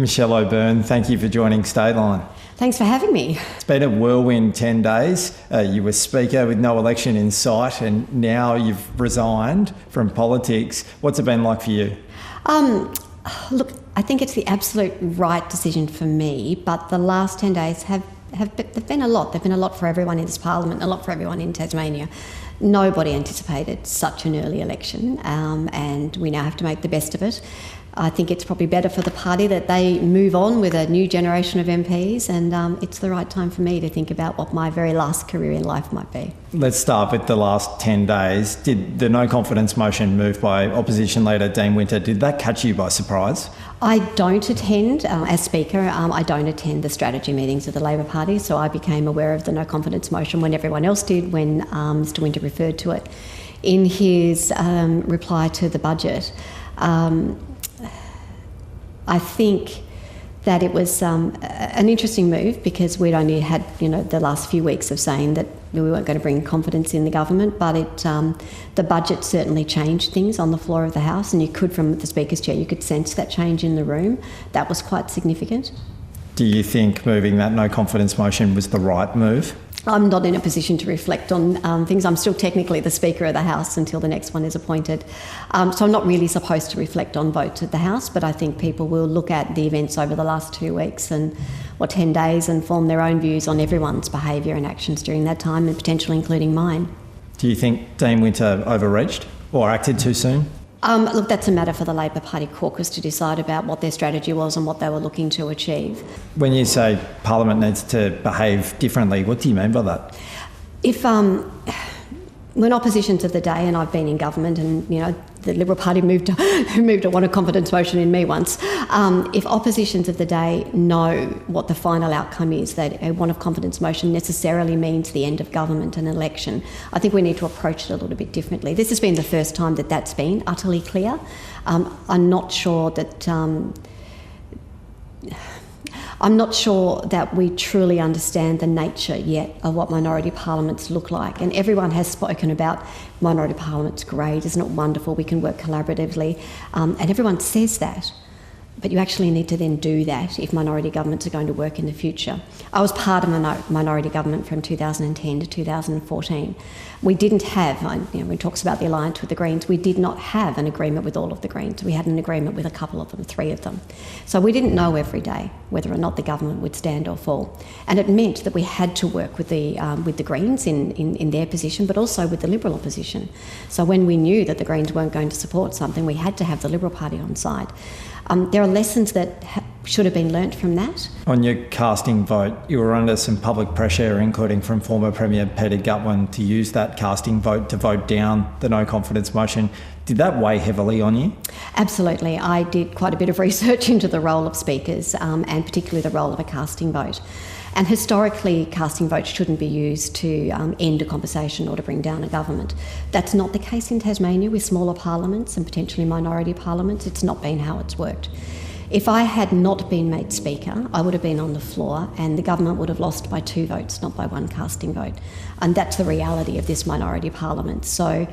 Michelle O'Byrne, thank you for joining Stateline. Thanks for having me. It's been a whirlwind 10 days. You were Speaker with no election in sight, and now you've resigned from politics. What's it been like for you? Look, I think it's the absolute right decision for me, but the last 10 days have been a lot. They've been a lot for everyone in this parliament, a lot for everyone in Tasmania. Nobody anticipated such an early election, and we now have to make the best of it. I think it's probably better for the party that they move on with a new generation of MPs, and it's the right time for me to think about what my very last career in life might be. Let's start with the last 10 days. Did the no confidence motion moved by Opposition Leader Dean Winter, did that catch you by surprise? I don't attend, as Speaker, I don't attend the strategy meetings of the Labor Party, so I became aware of the no confidence motion when everyone else did, when Mr Winter referred to it in his reply to the budget. I think that it was an interesting move because we'd only had, the last few weeks of saying that we weren't going to bring confidence in the government, but the budget certainly changed things on the floor of the House, and you could, from the Speaker's chair, you could sense that change in the room. That was quite significant. Do you think moving that no confidence motion was the right move? I'm not in a position to reflect on things. I'm still technically the Speaker of the House until the next one is appointed. So I'm not really supposed to reflect on votes at the House, but I think people will look at the events over the last 2 weeks or 10 days and form their own views on everyone's behaviour and actions during that time, and potentially including mine. Do you think Dean Winter overreached or acted too soon? Look, that's a matter for the Labor Party caucus to decide about what their strategy was and what they were looking to achieve. When you say Parliament needs to behave differently, what do you mean by that? When oppositions of the day, and I've been in government, and the Liberal Party moved a want a confidence motion in me once. If oppositions of the day know what the final outcome is, that a want of confidence motion necessarily means the end of government and election, I think we need to approach it a little bit differently. This has been the first time that that's been utterly clear. I'm not sure that we truly understand the nature yet of what minority parliaments look like. And everyone has spoken about minority parliaments, great, isn't it wonderful, we can work collaboratively. And everyone says that. But you actually need to then do that if minority governments are going to work in the future. I was part of a minority government from 2010 to 2014. We didn't have, when it talks about the alliance with the Greens, we did not have an agreement with all of the Greens. We had an agreement with a couple of them, 3 of them. So we didn't know every day whether or not the government would stand or fall. And it meant that we had to work with the Greens in their position, but also with the Liberal opposition. So when we knew that the Greens weren't going to support something, we had to have the Liberal Party on side. There are lessons that should have been learnt from that. On your casting vote, you were under some public pressure, including from former Premier Peter Gutwein, to use that casting vote to vote down the no confidence motion. Did that weigh heavily on you? Absolutely. I did quite a bit of research into the role of speakers and particularly the role of a casting vote. And historically, casting votes shouldn't be used to end a conversation or to bring down a government. That's not the case in Tasmania with smaller parliaments and potentially minority parliaments. It's not been how it's worked. If I had not been made Speaker, I would have been on the floor and the government would have lost by 2 votes, not by 1 casting vote. And that's the reality of this minority parliament. So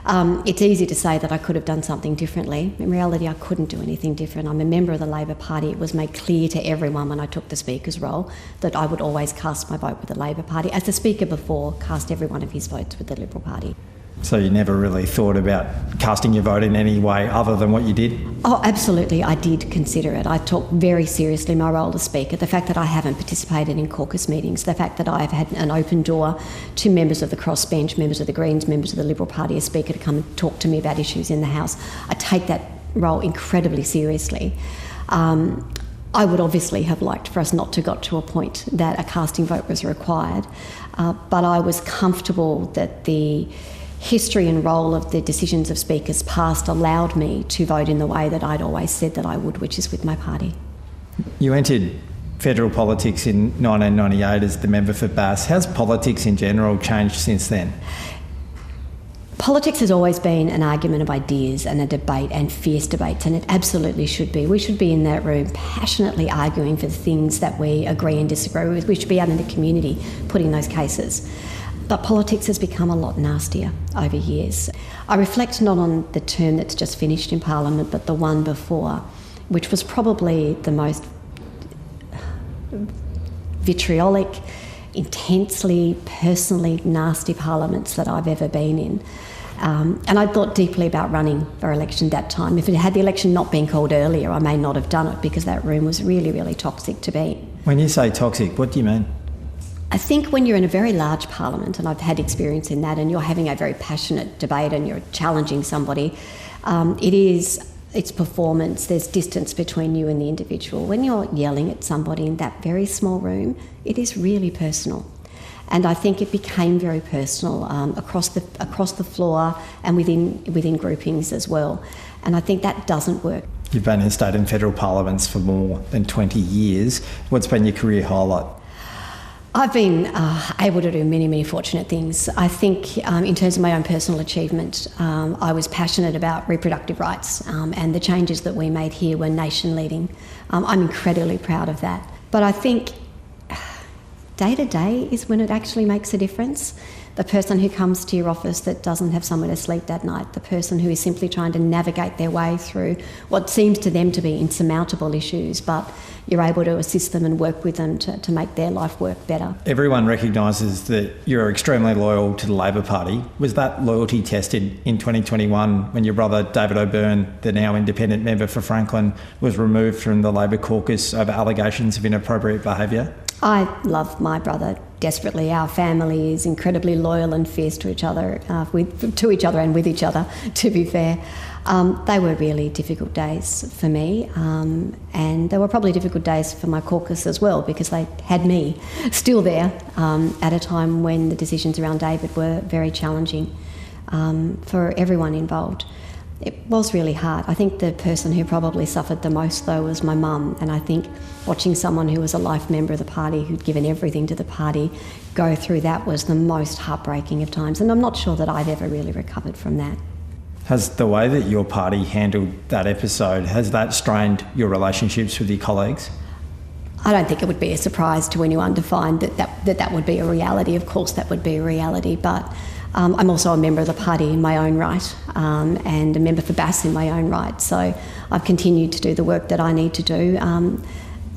it's easy to say that I could have done something differently. In reality, I couldn't do anything different. I'm a member of the Labor Party. It was made clear to everyone when I took the Speaker's role that I would always cast my vote with the Labor Party. As the Speaker before, cast every one of his votes with the Liberal Party. So you never really thought about casting your vote in any way other than what you did? Oh, absolutely. I did consider it. I took very seriously my role as Speaker. The fact that I haven't participated in caucus meetings, the fact that I've had an open door to members of the crossbench, members of the Greens, members of the Liberal Party as Speaker to come and talk to me about issues in the House. I take that role incredibly seriously. I would obviously have liked for us not to got to a point that a casting vote was required, but I was comfortable that the history and role of the decisions of speakers past allowed me to vote in the way that I'd always said that I would, which is with my party. You entered federal politics in 1998 as the member for Bass. How's politics in general changed since then? Politics has always been an argument of ideas and a debate and fierce debates, and it absolutely should be. We should be in that room passionately arguing for the things that we agree and disagree with. We should be out in the community putting those cases. But politics has become a lot nastier over years. I reflect not on the term that's just finished in Parliament, but the one before, which was probably the most vitriolic, intensely, personally nasty parliaments that I've ever been in. And I thought deeply about running for election that time. If it had the election not been called earlier, I may not have done it because that room was really, really toxic to be. When you say toxic, what do you mean? I think when you're in a very large parliament, and I've had experience in that, and you're having a very passionate debate and you're challenging somebody, it's performance, there's distance between you and the individual. When you're yelling at somebody in that very small room, it is really personal. And I think it became very personal across the floor and within groupings as well. And I think that doesn't work. You've been in state and federal parliaments for more than 20 years. What's been your career highlight? I've been able to do many, many fortunate things. I think in terms of my own personal achievement, I was passionate about reproductive rights and the changes that we made here were nation leading. I'm incredibly proud of that. But I think day to day is when it actually makes a difference. The person who comes to your office that doesn't have somewhere to sleep that night, the person who is simply trying to navigate their way through what seems to them to be insurmountable issues, but you're able to assist them and work with them to make their life work better. Everyone recognises that you're extremely loyal to the Labor Party. Was that loyalty tested in 2021 when your brother David O'Byrne, the now independent member for Franklin, was removed from the Labor caucus over allegations of inappropriate behaviour? I love my brother desperately. Our family is incredibly loyal and fierce to each other, and with each other, to be fair. They were really difficult days for me, and they were probably difficult days for my caucus as well, because they had me still there at a time when the decisions around David were very challenging for everyone involved. It was really hard. I think the person who probably suffered the most, though, was my mum. And I think watching someone who was a life member of the party, who'd given everything to the party, go through that was the most heartbreaking of times. And I'm not sure that I've ever really recovered from that. Has the way that your party handled that episode, has that strained your relationships with your colleagues? I don't think it would be a surprise to anyone to find that would be a reality. Of course that would be a reality, but I'm also a member of the party in my own right, and a member for BAS in my own right. So I've continued to do the work that I need to do.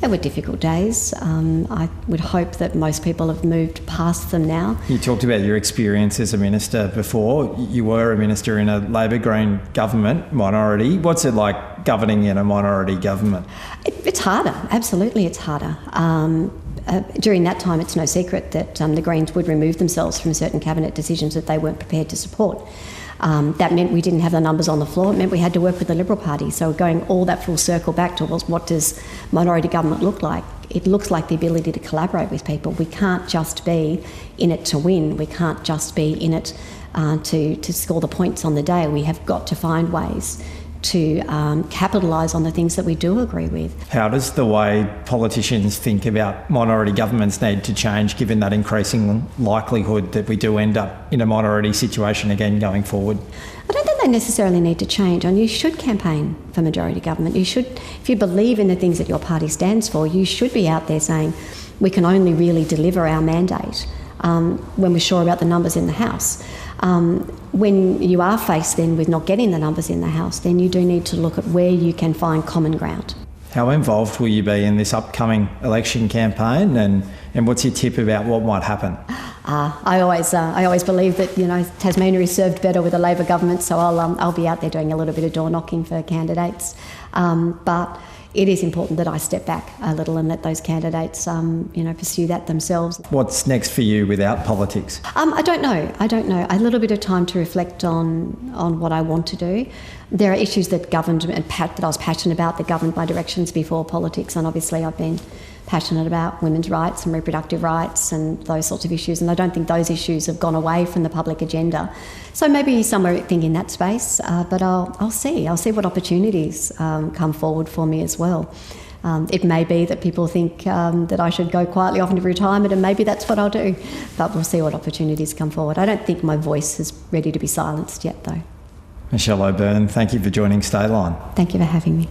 They were difficult days. I would hope that most people have moved past them now. You talked about your experience as a minister before. You were a minister in a Labor Green government, minority. What's it like governing in a minority government? It's harder. Absolutely, it's harder. During that time, it's no secret that the Greens would remove themselves from certain cabinet decisions that they weren't prepared to support. That meant we didn't have the numbers on the floor. It meant we had to work with the Liberal Party. So going all that full circle back towards what does minority government look like? It looks like the ability to collaborate with people. We can't just be in it to win. We can't just be in it to score the points on the day. We have got to find ways to capitalise on the things that we do agree with. How does the way politicians think about minority governments need to change, given that increasing likelihood that we do end up in a minority situation again going forward? I don't think they necessarily need to change, and you should campaign for majority government. You should, if you believe in the things that your party stands for, you should be out there saying we can only really deliver our mandate when we're sure about the numbers in the House. When you are faced then with not getting the numbers in the House, then you do need to look at where you can find common ground. How involved will you be in this upcoming election campaign, and what's your tip about what might happen? I always believe that Tasmania is served better with a Labor government, so I'll be out there doing a little bit of door knocking for candidates, but it is important that I step back a little and let those candidates, pursue that themselves. What's next for you without politics? I don't know. A little bit of time to reflect on what I want to do. There are issues that governed and that I was passionate about that governed my directions before politics, and obviously I've been passionate about women's rights and reproductive rights and those sorts of issues, and I don't think those issues have gone away from the public agenda. So maybe somewhere in that space, but I'll see what opportunities come forward for me as well. It may be that people think that I should go quietly off into retirement, and maybe that's what I'll do, but we'll see what opportunities come forward. I don't think my voice is ready to be silenced yet, though. Michelle O'Byrne, thank you for joining Stayline. Thank you for having me.